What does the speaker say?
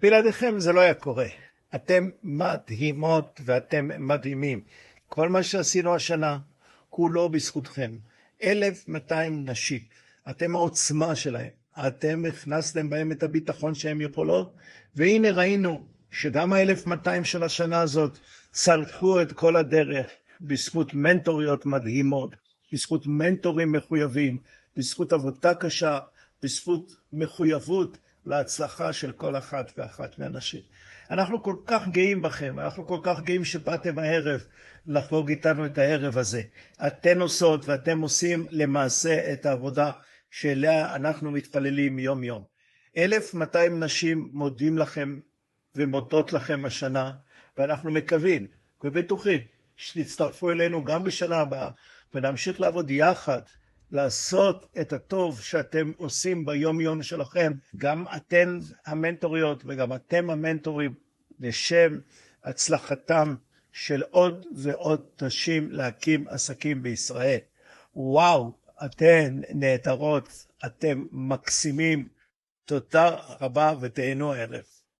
בלעדיכם זה לא היה קורה. אתם מדהימות ואתם מדהימים. כל מה שעשינו השנה, כולו בזכותכם. 1,200 נשים. אתם העוצמה שלהם. אתם הכנסתם בהם את הביטחון שהם יכולות, והנה ראינו שגם ה-1,200 של השנה הזאת צלחו את כל הדרך בזכות מנטוריות מדהימות, בזכות מנטורים מחויבים, בזכות עבודה קשה, בזכות מחויבות להצלחה של כל אחת ואחת מהנשים. אנחנו כל כך גאים בכם, אנחנו כל כך גאים שבאתם הערב לחגוג איתנו את הערב הזה. אתן עושות ואתם עושים למעשה את העבודה שאליה אנחנו מתפללים יום יום. 1,200 נשים מודים לכם ומודות לכם השנה, ואנחנו מקווים ובטוחים שתצטרפו אלינו גם בשנה הבאה, ונמשיך לעבוד יחד, לעשות את הטוב שאתם עושים ביום יום שלכם, גם אתן המנטוריות וגם אתם המנטורים, לשם הצלחתם של עוד ועוד נשים להקים עסקים בישראל. וואו, אתן נהדרות, אתם מקסימים, תודה רבה ותהנו הערב.